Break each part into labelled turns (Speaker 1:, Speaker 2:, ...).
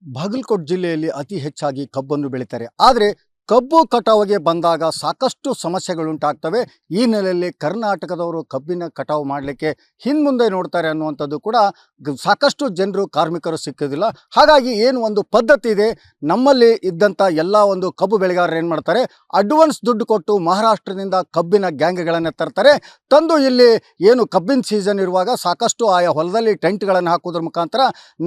Speaker 1: ಬಾಗಲಕೋಟೆ ಜಿಲ್ಲೆಯಲ್ಲಿ ಅತಿ ಹೆಚ್ಚಾಗಿ ಕಬ್ಬನ್ನು ಬೆಳೀತಾರೆ. ಆದರೆ ಕಬ್ಬು ಕಟಾವಿಗೆ ಬಂದಾಗ ಸಾಕಷ್ಟು ಸಮಸ್ಯೆಗಳುಂಟಾಗ್ತವೆ. ಈ ನೆಲೆಯಲ್ಲಿ ಕರ್ನಾಟಕದವರು ಕಬ್ಬಿನ ಕಟಾವು ಮಾಡಲಿಕ್ಕೆ ಹಿಂದೆ ನೋಡ್ತಾರೆ ಅನ್ನುವಂಥದ್ದು ಕೂಡ ಸಾಕಷ್ಟು ಜನರು ಕಾರ್ಮಿಕರು ಸಿಕ್ಕೋದಿಲ್ಲ. ಹಾಗಾಗಿ ಏನು ಒಂದು ಪದ್ಧತಿ ಇದೆ, ನಮ್ಮಲ್ಲಿ ಇದ್ದಂಥ ಎಲ್ಲ ಒಂದು ಕಬ್ಬು ಬೆಳೆಗಾರರು ಏನು ಮಾಡ್ತಾರೆ, ಅಡ್ವಾನ್ಸ್ ದುಡ್ಡು ಕೊಟ್ಟು ಮಹಾರಾಷ್ಟ್ರದಿಂದ ಕಬ್ಬಿನ ಗ್ಯಾಂಗ್ಗಳನ್ನು ತರ್ತಾರೆ. ತಂದು ಇಲ್ಲಿ ಏನು ಕಬ್ಬಿನ ಸೀಸನ್ ಇರುವಾಗ ಸಾಕಷ್ಟು ಆಯಾ ಹೊಲದಲ್ಲಿ ಟೆಂಟ್ಗಳನ್ನು ಹಾಕೋದ್ರ ಮುಖಾಂತರ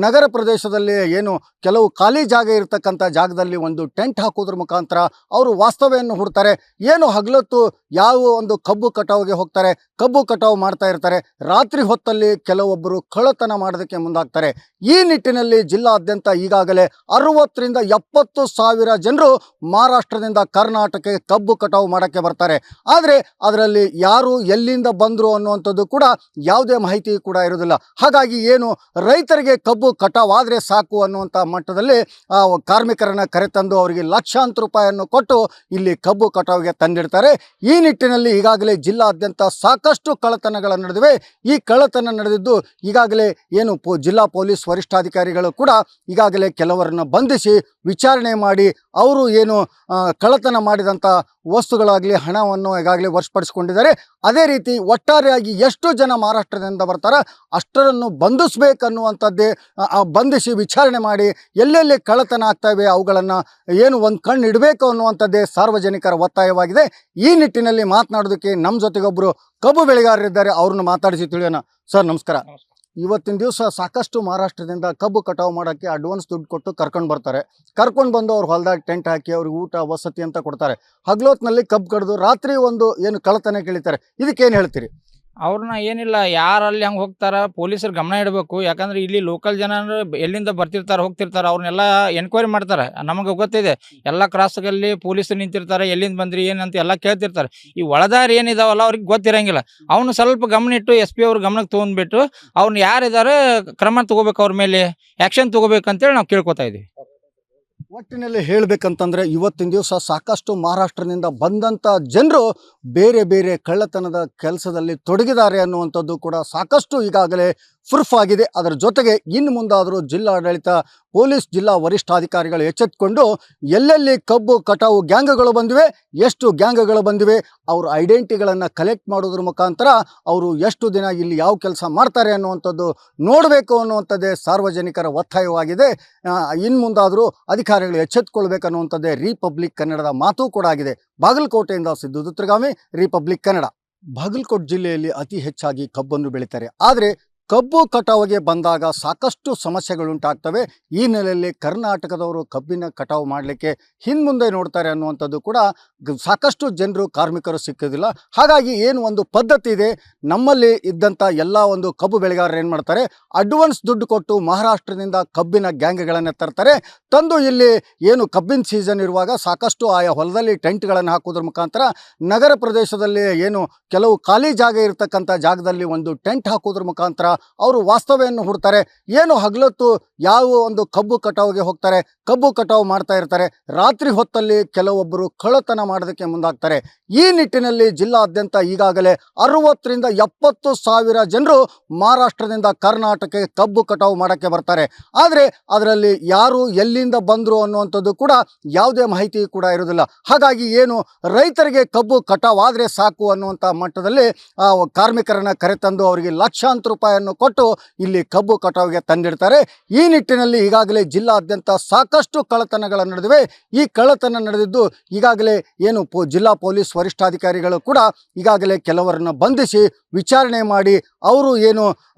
Speaker 1: ನಗರ ಪ್ರದೇಶದಲ್ಲಿ ಏನು ಕೆಲವು ಖಾಲಿ ಜಾಗ ಇರತಕ್ಕಂಥ ಜಾಗದಲ್ಲಿ ಒಂದು ಟೆಂಟ್ ಹಾಕೋದ್ರ ಮುಖಾಂತರ ಅವರು ವಾಸ್ತವ್ಯವನ್ನು ಹೂಡ್ತಾರೆ. ಏನು ಹಗಲೊತ್ತು ಯಾವ ಒಂದು ಕಬ್ಬು ಕಟಾವಿಗೆ ಹೋಗ್ತಾರೆ, ಕಬ್ಬು ಕಟಾವು ಮಾಡ್ತಾ ಇರ್ತಾರೆ. ರಾತ್ರಿ ಹೊತ್ತಲ್ಲಿ ಕೆಲವೊಬ್ಬರು ಕಳ್ಳತನ ಮಾಡೋದಕ್ಕೆ ಮುಂದಾಗ್ತಾರೆ. ಈ ನಿಟ್ಟಿನಲ್ಲಿ ಜಿಲ್ಲಾದ್ಯಂತ ಈಗಾಗಲೇ 60ರಿಂದ 70 ಸಾವಿರ ಜನರು ಮಹಾರಾಷ್ಟ್ರದಿಂದ ಕರ್ನಾಟಕಕ್ಕೆ ಕಬ್ಬು ಕಟಾವು ಮಾಡೋಕ್ಕೆ ಬರ್ತಾರೆ. ಆದರೆ ಅದರಲ್ಲಿ ಯಾರು ಎಲ್ಲಿಂದ ಬಂದರು ಅನ್ನುವಂಥದ್ದು ಕೂಡ ಯಾವುದೇ ಮಾಹಿತಿ ಕೂಡ ಇರೋದಿಲ್ಲ. ಹಾಗಾಗಿ ಏನು ರೈತರಿಗೆ ಕಬ್ಬು ಕಟಾವು ಆದರೆ ಸಾಕು ಅನ್ನುವಂಥ ಮಟ್ಟದಲ್ಲಿ ಕಾರ್ಮಿಕರನ್ನು ಕರೆತಂದು ಅವರಿಗೆ ಲಕ್ಷಾಂತರ ರೂಪಾಯಿಯನ್ನು ಕೊಟ್ಟು ಇಲ್ಲಿ ಕಬ್ಬು ಕಟಾವಿಗೆ ತಂದಿಡ್ತಾರೆ. ಈ ನಿಟ್ಟಿನಲ್ಲಿ ಈಗಾಗಲೇ ಜಿಲ್ಲಾದ್ಯಂತ ಸಾಕಷ್ಟು ಕಳ್ಳತನಗಳು ನಡೆದಿವೆ. ಈ ಕಳ್ಳತನ ನಡೆದಿದ್ದು ಈಗಾಗಲೇ ಏನು ಜಿಲ್ಲಾ ಪೊಲೀಸ್ ವರಿಷ್ಠಾಧಿಕಾರಿಗಳು ಕೂಡ ಈಗಾಗಲೇ ಕೆಲವರನ್ನು ಬಂಧಿಸಿ ವಿಚಾರಣೆ ಮಾಡಿ ಅವರು ಏನು ಕಳ್ಳತನ ಮಾಡಿದಂಥ ವಸ್ತುಗಳಾಗಲಿ ಹಣವನ್ನು ಈಗಾಗಲೇ ವಶಪಡಿಸಿಕೊಂಡಿದ್ದಾರೆ. ಅದೇ ರೀತಿ ಒಟ್ಟಾರೆಯಾಗಿ ಎಷ್ಟು ಜನ ಮಹಾರಾಷ್ಟ್ರದಿಂದ ಬರ್ತಾರೆ ಅಷ್ಟರನ್ನು ಬಂಧಿಸಬೇಕನ್ನುವಂಥದ್ದೇ, ಬಂಧಿಸಿ ವಿಚಾರಣೆ ಮಾಡಿ ಎಲ್ಲೆಲ್ಲಿ ಕಳ್ಳತನ ಆಗ್ತಾಯಿವೆ ಅವುಗಳನ್ನು ಏನು ಒಂದು ಕಣ್ಣು ಇಡಬೇಕು ಅನ್ನುವಂಥದ್ದೇ ಸಾರ್ವಜನಿಕರ ಒತ್ತಾಯವಾಗಿದೆ. ಈ ನಿಟ್ಟಿನಲ್ಲಿ ಮಾತನಾಡೋದಕ್ಕೆ ನಮ್ಮ ಜೊತೆಗೊಬ್ಬರು ಕಬ್ಬು ಬೆಳೆಗಾರರಿದ್ದಾರೆ, ಅವ್ರನ್ನ ಮಾತಾಡಿಸಿ ತಿಳಿಯೋಣ. ಸರ್ ನಮಸ್ಕಾರ. ಇವತ್ತಿನ ದಿವಸ ಸಾಕಷ್ಟು ಮಹಾರಾಷ್ಟ್ರದಿಂದ ಕಬ್ಬು ಕಟಾವು ಮಾಡೋಕ್ಕೆ ಅಡ್ವಾನ್ಸ್ ದುಡ್ಡು ಕೊಟ್ಟು ಕರ್ಕೊಂಡು ಬರ್ತಾರೆ. ಕರ್ಕೊಂಡು ಬಂದು ಅವ್ರು ಹೊಲದಾಗ ಟೆಂಟ್ ಹಾಕಿ ಅವ್ರಿಗೆ ಊಟ ವಸತಿ ಅಂತ ಕೊಡ್ತಾರೆ. ಹಗಲೊತ್ತಿನಲ್ಲಿ ಕಬ್ಬು ಕಡ್ದು ರಾತ್ರಿ ಒಂದು ಏನು ಕಳ್ಳತನ ಕೇಳಿತಾರೆ. ಇದಕ್ಕೇನು ಹೇಳ್ತೀರಿ?
Speaker 2: ಅವ್ರನ್ನ ಏನಿಲ್ಲ, ಯಾರು ಅಲ್ಲಿ ಹಂಗೆ ಹೋಗ್ತಾರ ಪೊಲೀಸರು ಗಮನ ಇಡಬೇಕು. ಯಾಕಂದ್ರೆ ಇಲ್ಲಿ ಲೋಕಲ್ ಜನ ಎಲ್ಲಿಂದ ಬರ್ತಿರ್ತಾರೆ ಹೋಗ್ತಿರ್ತಾರೆ, ಅವ್ರನ್ನೆಲ್ಲ ಎನ್ಕ್ವೈರಿ ಮಾಡ್ತಾರೆ. ನಮಗೆ ಗೊತ್ತಿದೆ, ಎಲ್ಲ ಕ್ರಾಸ್ಗಲ್ಲಿ ಪೊಲೀಸರು ನಿಂತಿರ್ತಾರೆ, ಎಲ್ಲಿಂದ ಬಂದ್ರಿ ಏನಂತ ಎಲ್ಲ ಕೇಳ್ತಿರ್ತಾರೆ. ಈ ಒಳದಾರಿ ಏನಿದಾವಲ್ಲ ಅವ್ರಿಗೆ ಗೊತ್ತಿರಂಗಿಲ್ಲ. ಅವನು ಸ್ವಲ್ಪ ಗಮನ ಇಟ್ಟು SP ಅವ್ರ ಗಮನಕ್ಕೆ ತೊಗೊಂಡ್ಬಿಟ್ಟು ಅವ್ರನ್ನ ಯಾರಿದ್ದಾರೆ ಕ್ರಮ ತಗೋಬೇಕು, ಅವ್ರ ಮೇಲೆ ಆ್ಯಕ್ಷನ್ ತಗೋಬೇಕಂತೇಳಿ ನಾವು ಕೇಳ್ಕೊತಾ ಇದ್ದೀವಿ.
Speaker 1: ಒಟ್ಟಿನಲ್ಲಿ ಹೇಳಬೇಕಂತಂದರೆ ಇವತ್ತಿನ ದಿವಸ ಸಾಕಷ್ಟು ಮಹಾರಾಷ್ಟ್ರದಿಂದ ಬಂದಂಥ ಜನರು ಬೇರೆ ಬೇರೆ ಕಳ್ಳತನದ ಕೆಲಸದಲ್ಲಿ ತೊಡಗಿದ್ದಾರೆ ಅನ್ನುವಂಥದ್ದು ಕೂಡ ಸಾಕಷ್ಟು ಈಗಾಗಲೇ ಪ್ರೂಫ್ ಆಗಿದೆ. ಅದರ ಜೊತೆಗೆ ಇನ್ನು ಮುಂದಾದರೂ ಜಿಲ್ಲಾಡಳಿತ ಪೊಲೀಸ್ ಜಿಲ್ಲಾ ವರಿಷ್ಠಾಧಿಕಾರಿಗಳು ಎಚ್ಚೆತ್ತುಕೊಂಡು ಎಲ್ಲೆಲ್ಲಿ ಕಬ್ಬು ಕಟಾವು ಗ್ಯಾಂಗ್ಗಳು ಬಂದಿವೆ, ಎಷ್ಟು ಗ್ಯಾಂಗ್ಗಳು ಬಂದಿವೆ, ಅವ್ರ ಐಡೆಂಟಿಟಿಗಳನ್ನು ಕಲೆಕ್ಟ್ ಮಾಡೋದ್ರ ಮುಖಾಂತರ ಅವರು ಎಷ್ಟು ದಿನ ಇಲ್ಲಿ ಯಾವ ಕೆಲಸ ಮಾಡ್ತಾರೆ ಅನ್ನುವಂಥದ್ದು ನೋಡಬೇಕು ಅನ್ನುವಂಥದ್ದೇ ಸಾರ್ವಜನಿಕರ ಒತ್ತಾಯವಾಗಿದೆ. ಇನ್ನು ಮುಂದಾದರೂ ಅಧಿಕಾರಿಗಳು ಎಚ್ಚೆತ್ತುಕೊಳ್ಬೇಕನ್ನುವಂಥದ್ದೇ ರಿಪಬ್ಲಿಕ್ ಕನ್ನಡದ ಮಾತು ಕೂಡ ಆಗಿದೆ. ಬಾಗಲಕೋಟೆಯಿಂದ ಸಿದ್ದು ದುತ್ರಗಾಮಿ, ರಿಪಬ್ಲಿಕ್ ಕನ್ನಡ. ಬಾಗಲಕೋಟೆ ಜಿಲ್ಲೆಯಲ್ಲಿ ಅತಿ ಹೆಚ್ಚಾಗಿ ಕಬ್ಬನ್ನು ಬೆಳೀತಾರೆ. ಆದರೆ ಕಬ್ಬು ಕಟಾವಿಗೆ ಬಂದಾಗ ಸಾಕಷ್ಟು ಸಮಸ್ಯೆಗಳುಂಟಾಗ್ತವೆ. ಈ ನೆಲೆಯಲ್ಲಿ ಕರ್ನಾಟಕದವರು ಕಬ್ಬಿನ ಕಟಾವು ಮಾಡಲಿಕ್ಕೆ ಹಿಂದೆ ನೋಡ್ತಾರೆ ಅನ್ನುವಂಥದ್ದು ಕೂಡ ಸಾಕಷ್ಟು ಜನರು ಕಾರ್ಮಿಕರು ಸಿಕ್ಕೋದಿಲ್ಲ. ಹಾಗಾಗಿ ಏನು ಒಂದು ಪದ್ಧತಿ ಇದೆ, ನಮ್ಮಲ್ಲಿ ಇದ್ದಂಥ ಎಲ್ಲ ಒಂದು ಕಬ್ಬು ಬೆಳೆಗಾರರು ಏನು ಮಾಡ್ತಾರೆ, ಅಡ್ವಾನ್ಸ್ ದುಡ್ಡು ಕೊಟ್ಟು ಮಹಾರಾಷ್ಟ್ರದಿಂದ ಕಬ್ಬಿನ ಗ್ಯಾಂಗ್ಗಳನ್ನು ತರ್ತಾರೆ. ತಂದು ಇಲ್ಲಿ ಏನು ಕಬ್ಬಿನ ಸೀಸನ್ ಇರುವಾಗ ಸಾಕಷ್ಟು ಆಯಾ ಹೊಲದಲ್ಲಿ ಟೆಂಟ್ಗಳನ್ನು ಹಾಕೋದ್ರ ಮುಖಾಂತರ ನಗರ ಪ್ರದೇಶದಲ್ಲಿ ಏನು ಕೆಲವು ಖಾಲಿ ಜಾಗ ಇರತಕ್ಕಂಥ ಜಾಗದಲ್ಲಿ ಒಂದು ಟೆಂಟ್ ಹಾಕೋದ್ರ ಮುಖಾಂತರ ಅವರು ವಾಸ್ತವ್ಯವನ್ನು ಹೂಡ್ತಾರೆ. ಏನು ಹಗಲೊತ್ತು ಯಾವ ಒಂದು ಕಬ್ಬು ಕಟಾವಿಗೆ ಹೋಗ್ತಾರೆ, ಕಬ್ಬು ಕಟಾವು ಮಾಡ್ತಾ ಇರ್ತಾರೆ. ರಾತ್ರಿ ಹೊತ್ತಲ್ಲಿ ಕೆಲವೊಬ್ಬರು ಕಳ್ಳತನ ಮಾಡೋದಕ್ಕೆ ಮುಂದಾಗ್ತಾರೆ. ಈ ನಿಟ್ಟಿನಲ್ಲಿ ಜಿಲ್ಲಾದ್ಯಂತ ಈಗಾಗಲೇ 60ರಿಂದ 70 ಸಾವಿರ ಜನರು ಮಹಾರಾಷ್ಟ್ರದಿಂದ ಕರ್ನಾಟಕಕ್ಕೆ ಕಬ್ಬು ಕಟಾವು ಮಾಡೋಕ್ಕೆ ಬರ್ತಾರೆ. ಆದರೆ ಅದರಲ್ಲಿ ಯಾರು ಎಲ್ಲಿಂದ ಬಂದರು ಅನ್ನುವಂಥದ್ದು ಕೂಡ ಯಾವುದೇ ಮಾಹಿತಿ ಕೂಡ ಇರೋದಿಲ್ಲ. ಹಾಗಾಗಿ ಏನು ರೈತರಿಗೆ ಕಬ್ಬು ಕಟಾವು ಆದರೆ ಸಾಕು ಅನ್ನುವಂಥ ಮಟ್ಟದಲ್ಲಿ ಕಾರ್ಮಿಕರನ್ನು ಕರೆತಂದು ಅವರಿಗೆ ಲಕ್ಷಾಂತರ ರೂಪಾಯಿಯನ್ನು ಕೊಟ್ಟು ಇಲ್ಲಿ ಕಬ್ಬು ಕಟಾವಿಗೆ ತಂದಿಡ್ತಾರೆ. ಈ ನಿಟ್ಟಿನಲ್ಲಿ ಈಗಾಗಲೇ ಜಿಲ್ಲಾದ್ಯಂತ ಸಾಕಷ್ಟು ಕಳ್ಳತನಗಳು ನಡೆದಿವೆ. ಈ ಕಳ್ಳತನ ನಡೆದಿದ್ದು ಈಗಾಗಲೇ ಏನು ಜಿಲ್ಲಾ ಪೊಲೀಸ್ ವರಿಷ್ಠಾಧಿಕಾರಿಗಳು ಕೂಡ ಈಗಾಗಲೇ ಕೆಲವರನ್ನು ಬಂಧಿಸಿ ವಿಚಾರಣೆ ಮಾಡಿ ಅವರು ಏನು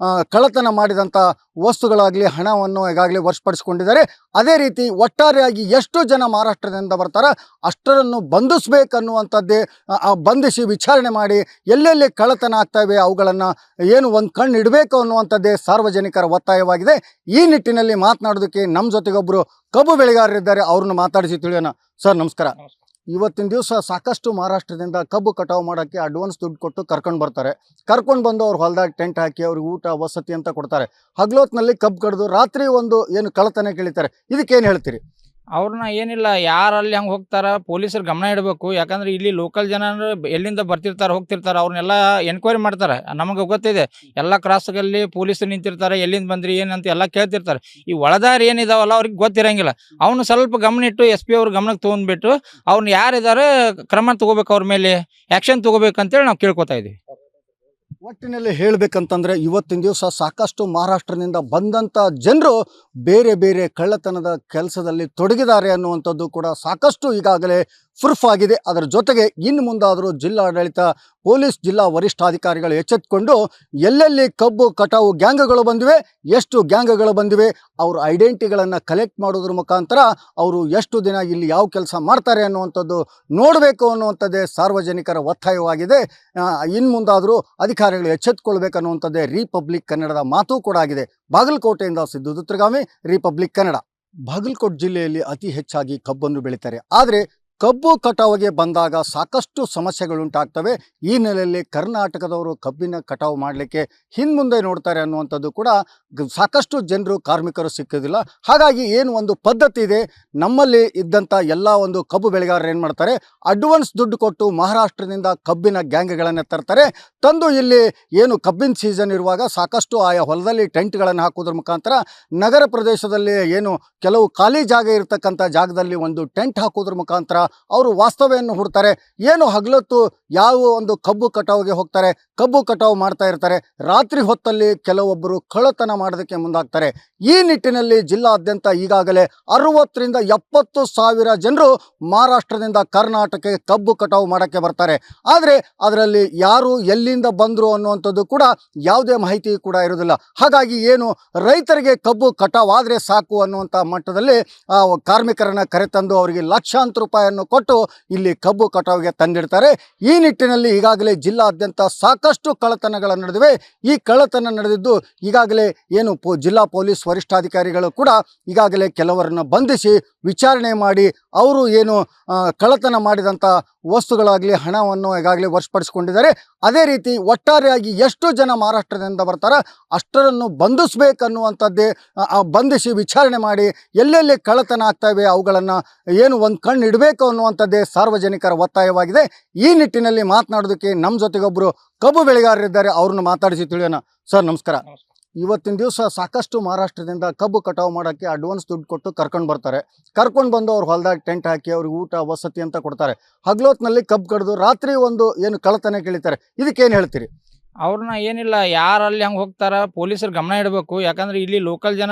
Speaker 1: ಕಳ್ಳತನ ಮಾಡಿದಂಥ ವಸ್ತುಗಳಾಗಲಿ ಹಣವನ್ನು ಈಗಾಗಲೇ ವಶಪಡಿಸಿಕೊಂಡಿದ್ದಾರೆ. ಅದೇ ರೀತಿ ಒಟ್ಟಾರೆಯಾಗಿ ಎಷ್ಟು ಜನ ಮಹಾರಾಷ್ಟ್ರದಿಂದ ಬರ್ತಾರೆ ಅಷ್ಟರನ್ನು ಬಂಧಿಸಬೇಕನ್ನುವಂಥದ್ದೇ, ಬಂಧಿಸಿ ವಿಚಾರಣೆ ಮಾಡಿ ಎಲ್ಲೆಲ್ಲಿ ಕಳ್ಳತನ ಆಗ್ತಾಯಿವೆ ಅವುಗಳನ್ನು ಏನು ಒಂದು ಕಣ್ಣು ಇಡಬೇಕು ಅನ್ನುವಂಥದ್ದೇ ಸಾರ್ವಜನಿಕರ ಒತ್ತಾಯವಾಗಿದೆ. ಈ ನಿಟ್ಟಿನಲ್ಲಿ ಮಾತನಾಡೋದಕ್ಕೆ ನಮ್ಮ ಜೊತೆಗೊಬ್ಬರು ಕಬ್ಬು ಬೆಳೆಗಾರರಿದ್ದಾರೆ, ಅವ್ರನ್ನ ಮಾತಾಡಿಸಿ ತಿಳಿಯೋಣ. ಸರ್ ನಮಸ್ಕಾರ. ಇವತ್ತಿನ ದಿವಸ ಸಾಕಷ್ಟು ಮಹಾರಾಷ್ಟ್ರದಿಂದ ಕಬ್ಬು ಕಟಾವು ಮಾಡೋಕ್ಕೆ ಅಡ್ವಾನ್ಸ್ ದುಡ್ಡು ಕೊಟ್ಟು ಕರ್ಕೊಂಡು ಬರ್ತಾರೆ. ಕರ್ಕೊಂಡು ಬಂದು ಅವ್ರು ಹೊಲದಾಗ ಟೆಂಟ್ ಹಾಕಿ ಅವ್ರಿಗೆ ಊಟ ವಸತಿ ಅಂತ ಕೊಡ್ತಾರೆ. ಹಗಲೊತ್ತಿನಲ್ಲಿ ಕಬ್ಬು ಕಡ್ದು ರಾತ್ರಿ ಒಂದು ಏನು ಕಳ್ಳತನ ಕೇಳಿತಾರೆ. ಇದಕ್ಕೇನು ಹೇಳ್ತೀರಿ?
Speaker 2: ಅವ್ರನ್ನ ಏನಿಲ್ಲ ಯಾರು ಅಲ್ಲಿ ಹಂಗೆ ಹೋಗ್ತಾರ ಪೊಲೀಸರು ಗಮನ ಇಡಬೇಕು. ಯಾಕಂದ್ರೆ ಇಲ್ಲಿ ಲೋಕಲ್ ಜನ ಎಲ್ಲಿಂದ ಬರ್ತಿರ್ತಾರೆ ಹೋಗ್ತಿರ್ತಾರೆ ಅವ್ರನ್ನೆಲ್ಲ ಎನ್ಕ್ವೈರಿ ಮಾಡ್ತಾರೆ. ನಮಗೆ ಗೊತ್ತಿದೆ ಎಲ್ಲ ಕ್ರಾಸ್ಗಳಲ್ಲಿ ಪೊಲೀಸರು ನಿಂತಿರ್ತಾರೆ, ಎಲ್ಲಿಂದ ಬಂದ್ರಿ ಏನಂತ ಎಲ್ಲ ಕೇಳ್ತಿರ್ತಾರೆ. ಈ ಒಳದಾರಿ ಏನಿದಾವಲ್ಲ ಅವ್ರಿಗೆ ಗೊತ್ತಿರಂಗಿಲ್ಲ. ಅವನು ಸ್ವಲ್ಪ ಗಮನ ಇಟ್ಟು SP ಅವ್ರ ಗಮನಕ್ಕೆ ತೊಗೊಂಡ್ಬಿಟ್ಟು ಅವ್ರನ್ನ ಯಾರಿದ್ದಾರೆ ಕ್ರಮ ತಗೋಬೇಕು, ಅವ್ರ ಮೇಲೆ ಆ್ಯಕ್ಷನ್ ತಗೋಬೇಕಂತೇಳಿ ನಾವು ಕೇಳ್ಕೊತಾ ಇದೀವಿ.
Speaker 1: ಒಟ್ಟಿನಲ್ಲಿ ಹೇಳಬೇಕಂತಂದ್ರೆ ಇವತ್ತಿನ ದಿವಸ ಸಾಕಷ್ಟು ಮಹಾರಾಷ್ಟ್ರದಿಂದ ಬಂದಂಥ ಜನರು ಬೇರೆ ಬೇರೆ ಕಳ್ಳತನದ ಕೆಲಸದಲ್ಲಿ ತೊಡಗಿದ್ದಾರೆ ಅನ್ನುವಂಥದ್ದು ಕೂಡ ಸಾಕಷ್ಟು ಈಗಾಗಲೇ ಪ್ರೂಫ್ ಆಗಿದೆ. ಅದರ ಜೊತೆಗೆ ಇನ್ನು ಮುಂದಾದರೂ ಜಿಲ್ಲಾಡಳಿತ, ಪೊಲೀಸ್ ಜಿಲ್ಲಾ ವರಿಷ್ಠಾಧಿಕಾರಿಗಳು ಎಚ್ಚೆತ್ತುಕೊಂಡು ಎಲ್ಲೆಲ್ಲಿ ಕಬ್ಬು ಕಟಾವು ಗ್ಯಾಂಗ್ಗಳು ಬಂದಿವೆ, ಎಷ್ಟು ಗ್ಯಾಂಗ್ಗಳು ಬಂದಿವೆ, ಅವ್ರ ಐಡೆಂಟಿಟಿಗಳನ್ನು ಕಲೆಕ್ಟ್ ಮಾಡೋದ್ರ ಮುಖಾಂತರ ಅವರು ಎಷ್ಟು ದಿನ ಇಲ್ಲಿ ಯಾವ ಕೆಲಸ ಮಾಡ್ತಾರೆ ಅನ್ನುವಂಥದ್ದು ನೋಡಬೇಕು ಅನ್ನುವಂಥದ್ದೇ ಸಾರ್ವಜನಿಕರ ಒತ್ತಾಯವಾಗಿದೆ. ಇನ್ನು ಮುಂದಾದರೂ ಅಧಿಕಾರಿಗಳು ಎಚ್ಚೆತ್ತುಕೊಳ್ಬೇಕನ್ನುವಂಥದ್ದೇ ರಿಪಬ್ಲಿಕ್ ಕನ್ನಡದ ಮಾತು ಕೂಡ ಆಗಿದೆ. ಬಾಗಲಕೋಟೆಯಿಂದ ಸಿದ್ದು ದುತ್ರಗಾಮಿ, ರಿಪಬ್ಲಿಕ್ ಕನ್ನಡ. ಬಾಗಲಕೋಟೆ ಜಿಲ್ಲೆಯಲ್ಲಿ ಅತಿ ಹೆಚ್ಚಾಗಿ ಕಬ್ಬನ್ನು ಬೆಳೀತಾರೆ. ಆದರೆ ಕಬ್ಬು ಕಟಾವಿಗೆ ಬಂದಾಗ ಸಾಕಷ್ಟು ಸಮಸ್ಯೆಗಳುಂಟಾಗ್ತವೆ. ಈ ನೆಲೆಯಲ್ಲಿ ಕರ್ನಾಟಕದವರು ಕಬ್ಬಿನ ಕಟಾವು ಮಾಡಲಿಕ್ಕೆ ಹಿಂದೆ ನೋಡ್ತಾರೆ ಅನ್ನುವಂಥದ್ದು ಕೂಡ ಸಾಕಷ್ಟು ಜನರು ಕಾರ್ಮಿಕರು ಸಿಕ್ಕೋದಿಲ್ಲ. ಹಾಗಾಗಿ ಏನು ಒಂದು ಪದ್ಧತಿ ಇದೆ, ನಮ್ಮಲ್ಲಿ ಇದ್ದಂಥ ಎಲ್ಲ ಒಂದು ಕಬ್ಬು ಬೆಳೆಗಾರರು ಏನು ಮಾಡ್ತಾರೆ, ಅಡ್ವಾನ್ಸ್ ದುಡ್ಡು ಕೊಟ್ಟು ಮಹಾರಾಷ್ಟ್ರದಿಂದ ಕಬ್ಬಿನ ಗ್ಯಾಂಗ್ಗಳನ್ನು ತರ್ತಾರೆ. ತಂದು ಇಲ್ಲಿ ಏನು ಕಬ್ಬಿನ ಸೀಸನ್ ಇರುವಾಗ ಸಾಕಷ್ಟು ಆಯಾ ಹೊಲದಲ್ಲಿ ಟೆಂಟ್ಗಳನ್ನು ಹಾಕೋದ್ರ ಮುಖಾಂತರ ನಗರ ಪ್ರದೇಶದಲ್ಲಿ ಏನು ಕೆಲವು ಖಾಲಿ ಜಾಗ ಇರತಕ್ಕಂಥ ಜಾಗದಲ್ಲಿ ಒಂದು ಟೆಂಟ್ ಹಾಕೋದ್ರ ಮುಖಾಂತರ ಅವರು ವಾಸ್ತವ್ಯವನ್ನು ಹೂಡ್ತಾರೆ. ಏನು ಹಗಲೊತ್ತು ಯಾವ ಒಂದು ಕಬ್ಬು ಕಟಾವಿಗೆ ಹೋಗ್ತಾರೆ, ಕಬ್ಬು ಕಟಾವು ಮಾಡ್ತಾ ಇರ್ತಾರೆ. ರಾತ್ರಿ ಹೊತ್ತಲ್ಲಿ ಕೆಲವೊಬ್ಬರು ಕಳ್ಳತನ ಮಾಡೋದಕ್ಕೆ ಮುಂದಾಗ್ತಾರೆ. ಈ ನಿಟ್ಟಿನಲ್ಲಿ ಜಿಲ್ಲಾದ್ಯಂತ ಈಗಾಗಲೇ 60ರಿಂದ 70 ಸಾವಿರ ಜನರು ಮಹಾರಾಷ್ಟ್ರದಿಂದ ಕರ್ನಾಟಕಕ್ಕೆ ಕಬ್ಬು ಕಟಾವು ಮಾಡೋಕ್ಕೆ ಬರ್ತಾರೆ. ಆದರೆ ಅದರಲ್ಲಿ ಯಾರು ಎಲ್ಲಿಂದ ಬಂದರು ಅನ್ನುವಂಥದ್ದು ಕೂಡ ಯಾವುದೇ ಮಾಹಿತಿ ಕೂಡ ಇರೋದಿಲ್ಲ. ಹಾಗಾಗಿ ಏನು ರೈತರಿಗೆ ಕಬ್ಬು ಕಟಾವಾದರೆ ಸಾಕು ಅನ್ನುವಂಥ ಮಟ್ಟದಲ್ಲಿ ಕಾರ್ಮಿಕರನ್ನು ಕರೆತಂದು ಅವರಿಗೆ ಲಕ್ಷಾಂತರ ರೂಪಾಯಿಯನ್ನು ಕೊಟ್ಟು ಇಲ್ಲಿ ಕಬ್ಬು ಕಟಾವಿಗೆ ತಂದಿಡ್ತಾರೆ. ಈ ನಿಟ್ಟಿನಲ್ಲಿ ಈಗಾಗಲೇ ಜಿಲ್ಲಾದ್ಯಂತ ಸಾಕಷ್ಟು ಕಳ್ಳತನಗಳು ನಡೆದಿವೆ. ಈ ಕಳ್ಳತನ ನಡೆದಿದ್ದು ಈಗಾಗಲೇ ಏನು ಜಿಲ್ಲಾ ಪೊಲೀಸ್ ವರಿಷ್ಠಾಧಿಕಾರಿಗಳು ಕೂಡ ಈಗಾಗಲೇ ಕೆಲವರನ್ನು ಬಂಧಿಸಿ ವಿಚಾರಣೆ ಮಾಡಿ ಅವರು ಏನು ಕಳ್ಳತನ ಮಾಡಿದಂಥ ವಸ್ತುಗಳಾಗಲಿ ಹಣವನ್ನು ಈಗಾಗಲೇ ವಶಪಡಿಸಿಕೊಂಡಿದ್ದಾರೆ. ಅದೇ ರೀತಿ ಒಟ್ಟಾರೆಯಾಗಿ ಎಷ್ಟು ಜನ ಮಹಾರಾಷ್ಟ್ರದಿಂದ ಬರ್ತಾರೆ ಅಷ್ಟರನ್ನು ಬಂಧಿಸಬೇಕನ್ನುವಂಥದ್ದೇ, ಬಂಧಿಸಿ ವಿಚಾರಣೆ ಮಾಡಿ ಎಲ್ಲೆಲ್ಲಿ ಕಳ್ಳತನ ಆಗ್ತಾಯಿವೆ ಅವುಗಳನ್ನು ಏನು ಒಂದು ಕಣ್ಣು ಇಡಬೇಕು ಅನ್ನುವಂಥದ್ದೇ ಸಾರ್ವಜನಿಕರ ಒತ್ತಾಯವಾಗಿದೆ. ಈ ನಿಟ್ಟಿನಲ್ಲಿ ಮಾತನಾಡೋದಕ್ಕೆ ನಮ್ಮ ಜೊತೆಗೊಬ್ಬರು ಕಬ್ಬು ಬೆಳೆಗಾರರಿದ್ದಾರೆ, ಅವ್ರನ್ನ ಮಾತಾಡಿಸಿ ತಿಳಿಯೋಣ. ಸರ್ ನಮಸ್ಕಾರ. ಇವತ್ತಿನ ದಿವಸ ಸಾಕಷ್ಟು ಮಹಾರಾಷ್ಟ್ರದಿಂದ ಕಬ್ಬು ಕಟಾವು ಮಾಡೋಕ್ಕೆ ಅಡ್ವಾನ್ಸ್ ದುಡ್ಡು ಕೊಟ್ಟು ಕರ್ಕೊಂಡು ಬರ್ತಾರೆ. ಕರ್ಕೊಂಡು ಬಂದು ಅವ್ರು ಹೊಲದಾಗ ಟೆಂಟ್ ಹಾಕಿ ಅವ್ರಿಗೆ ಊಟ ವಸತಿ ಅಂತ ಕೊಡ್ತಾರೆ. ಹಗಲೊತ್ತಿನಲ್ಲಿ ಕಬ್ಬು ಕಡ್ದು ರಾತ್ರಿ ಒಂದು ಏನು ಕಳ್ಳತನ ಕೇಳಿತಾರೆ. ಇದಕ್ಕೇನು ಹೇಳ್ತೀರಿ?
Speaker 2: ಅವ್ರನ್ನ ಏನಿಲ್ಲ ಯಾರು ಅಲ್ಲಿ ಹಂಗೆ ಹೋಗ್ತಾರ ಪೊಲೀಸರು ಗಮನ ಇಡಬೇಕು. ಯಾಕಂದ್ರೆ ಇಲ್ಲಿ ಲೋಕಲ್ ಜನ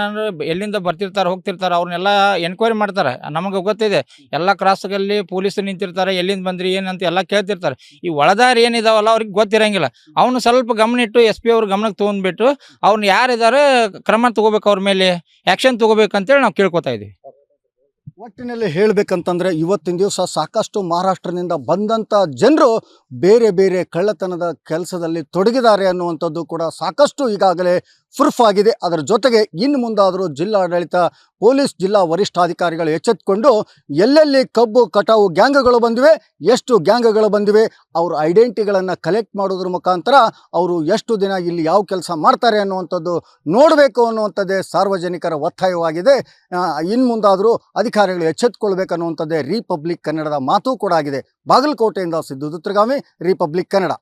Speaker 2: ಎಲ್ಲಿಂದ ಬರ್ತಿರ್ತಾರೆ ಹೋಗ್ತಿರ್ತಾರೆ ಅವ್ರನ್ನೆಲ್ಲ ಎನ್ಕ್ವೈರಿ ಮಾಡ್ತಾರೆ. ನಮಗೆ ಗೊತ್ತಿದೆ ಎಲ್ಲ ಕ್ರಾಸ್ಗಳಲ್ಲಿ ಪೊಲೀಸರು ನಿಂತಿರ್ತಾರೆ, ಎಲ್ಲಿಂದ ಬಂದ್ರಿ ಏನಂತ ಎಲ್ಲ ಕೇಳ್ತಿರ್ತಾರೆ. ಈ ಒಳದಾರಿ ಏನಿದಾವಲ್ಲ ಅವ್ರಿಗೆ ಗೊತ್ತಿರಂಗಿಲ್ಲ. ಅವನು ಸ್ವಲ್ಪ ಗಮನ ಇಟ್ಟು SP ಅವ್ರ ಗಮನಕ್ಕೆ ತೊಗೊಂಡ್ಬಿಟ್ಟು ಅವ್ರನ್ನ ಯಾರಿದ್ದಾರೆ ಕ್ರಮ ತಗೋಬೇಕು, ಅವ್ರ ಮೇಲೆ ಆ್ಯಕ್ಷನ್ ತಗೋಬೇಕಂತೇಳಿ ನಾವು ಕೇಳ್ಕೊತಾ ಇದೀವಿ.
Speaker 1: ಒಟ್ಟಿನಲ್ಲಿ ಹೇಳಬೇಕಂತಂದ್ರೆ ಇವತ್ತಿನ ದಿವಸ ಸಾಕಷ್ಟು ಮಹಾರಾಷ್ಟ್ರದಿಂದ ಬಂದಂಥ ಜನರು ಬೇರೆ ಬೇರೆ ಕಳ್ಳತನದ ಕೆಲಸದಲ್ಲಿ ತೊಡಗಿದ್ದಾರೆ ಅನ್ನುವಂಥದ್ದು ಕೂಡ ಸಾಕಷ್ಟು ಈಗಾಗಲೇ ಪ್ರೂಫ್ ಆಗಿದೆ. ಅದರ ಜೊತೆಗೆ ಇನ್ನು ಮುಂದಾದರೂ ಜಿಲ್ಲಾಡಳಿತ, ಪೊಲೀಸ್ ಜಿಲ್ಲಾ ವರಿಷ್ಠಾಧಿಕಾರಿಗಳು ಎಚ್ಚೆತ್ತುಕೊಂಡು ಎಲ್ಲೆಲ್ಲಿ ಕಬ್ಬು ಕಟಾವು ಗ್ಯಾಂಗ್ಗಳು ಬಂದಿವೆ, ಎಷ್ಟು ಗ್ಯಾಂಗ್ಗಳು ಬಂದಿವೆ, ಅವ್ರ ಐಡೆಂಟಿಟಿಗಳನ್ನು ಕಲೆಕ್ಟ್ ಮಾಡೋದ್ರ ಮುಖಾಂತರ ಅವರು ಎಷ್ಟು ದಿನ ಇಲ್ಲಿ ಯಾವ ಕೆಲಸ ಮಾಡ್ತಾರೆ ಅನ್ನುವಂಥದ್ದು ನೋಡಬೇಕು ಅನ್ನುವಂಥದ್ದೇ ಸಾರ್ವಜನಿಕರ ಒತ್ತಾಯವಾಗಿದೆ. ಇನ್ನು ಮುಂದಾದರೂ ಅಧಿಕಾರಿಗಳು ಎಚ್ಚೆತ್ತುಕೊಳ್ಬೇಕನ್ನುವಂಥದ್ದೇ ರಿಪಬ್ಲಿಕ್ ಕನ್ನಡದ ಮಾತು ಕೂಡ ಆಗಿದೆ. ಬಾಗಲಕೋಟೆಯಿಂದ ಸಿದ್ದು ದುತ್ರಗಾಮಿ, ರಿಪಬ್ಲಿಕ್ ಕನ್ನಡ.